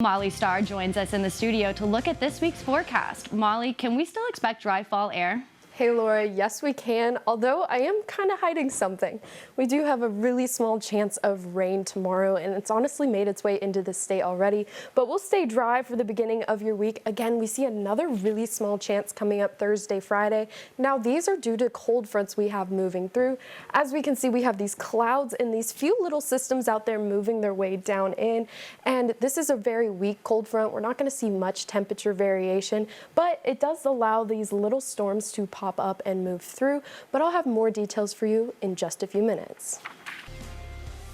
Molly Starr joins us in the studio to look at this week's forecast. Molly, can we still expect dry fall air? Hey Laura, yes we can, although I am kind of hiding something. We do have a really small chance of rain tomorrow, and it's honestly made its way into the state already, but we'll stay dry for the beginning of your week. Again, we see another really small chance coming up Thursday, Friday. Now these are due to cold fronts we have moving through. As we can see, we have these clouds and these few little systems out there moving their way down in, and this is a very weak cold front. We're not going to see much temperature variation, but it does allow these little storms to pop up and move through, but I'll have more details for you in just a few minutes.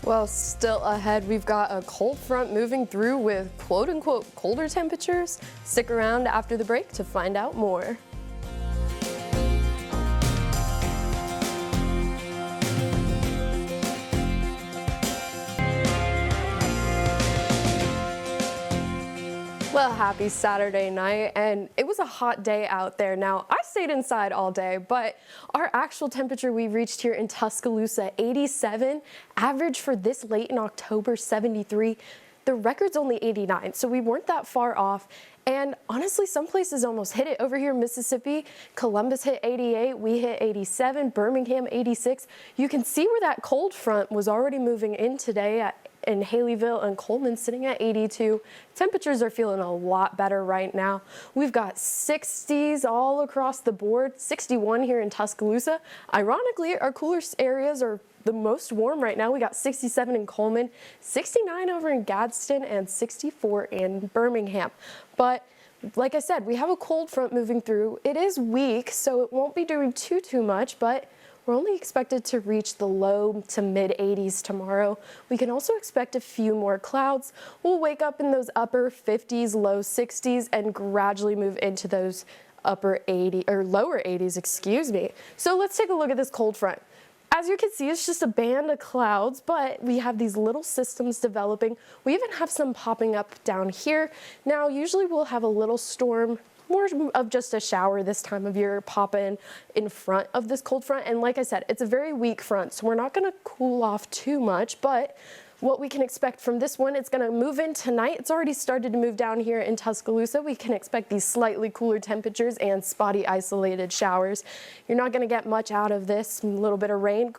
Well, still ahead, we've got a cold front moving through with quote-unquote colder temperatures. Stick around after the break to find out more. Well, happy Saturday night, and it was a hot day out there. Now, I stayed inside all day, but our actual temperature we reached here in Tuscaloosa, 87, average for this late in October, 73. The record's only 89, so we weren't that far off. And honestly, some places almost hit it. Over here in Mississippi, Columbus hit 88, we hit 87, Birmingham 86. You can see where that cold front was already moving in today in Haleyville and Coleman sitting at 82. Temperatures are feeling a lot better right now. We've got 60s all across the board, 61 here in Tuscaloosa. Ironically, our cooler areas are the most warm right now. We got 67 in Coleman, 69 over in Gadsden, and 64 in Birmingham. But like I said, we have a cold front moving through. It is weak, so it won't be doing too much, but we're only expected to reach the low to mid 80s tomorrow. We can also expect a few more clouds. We'll wake up in those upper 50s, low 60s, and gradually move into those upper 80 or lower 80s, excuse me. So let's take a look at this cold front. As you can see, it's just a band of clouds, but we have these little systems developing. We even have some popping up down here. Now, usually we'll have a little storm, more of just a shower this time of year, pop in front of this cold front. And like I said, it's a very weak front, so we're not going to cool off too much, but what we can expect from this one, it's going to move in tonight. It's already started to move down here in Tuscaloosa. We can expect these slightly cooler temperatures and spotty isolated showers. You're not going to get much out of this, a little bit of rain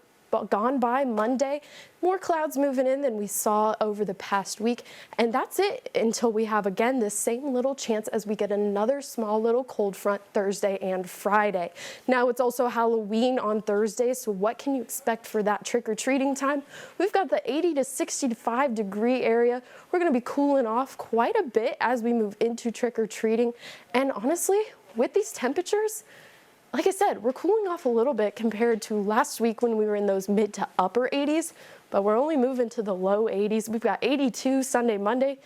gone by Monday. More clouds moving in than we saw over the past week, and that's it until we have again this same little chance as we get another small little cold front Thursday and Friday. Now it's also Halloween on Thursday, so what can you expect for that trick-or-treating time? We've got the 80 to 65 degree area. We're going to be cooling off quite a bit as we move into trick-or-treating, and honestly, with these temperatures, like I said, we're cooling off a little bit compared to last week when we were in those mid to upper 80s, but we're only moving to the low 80s. We've got 82 Sunday, Monday,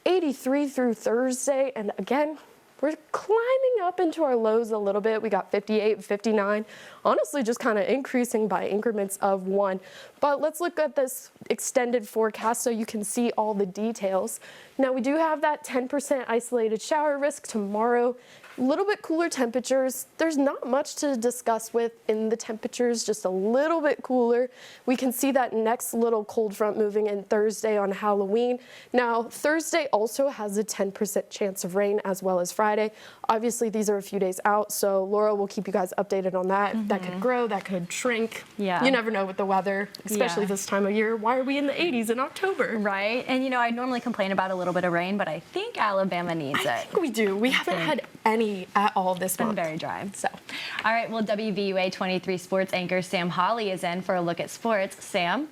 83 through Thursday, and again, we're climbing up into our lows a little bit. We got 58, 59, honestly just kind of increasing by increments of 1. But let's look at this extended forecast so you can see all the details. Now we do have that 10% isolated shower risk tomorrow. A little bit cooler temperatures. There's not much to discuss with in the temperatures, just a little bit cooler. We can see that next little cold front moving in Thursday on Halloween. Now, Thursday also has a 10% chance of rain as well as Friday. Obviously, these are a few days out, so Laura will keep you guys updated on that. That could grow, that could shrink. Yeah. You never know with the weather, especially this time of year. Why are we in the 80s in October? Right, and you know, I normally complain about a little bit of rain, but I think Alabama needs it. I think we do. We haven't had any at all this month. It's been very dry. So, all right, well, WVUA 23 sports anchor Sam Hawley is in for a look at sports. Sam?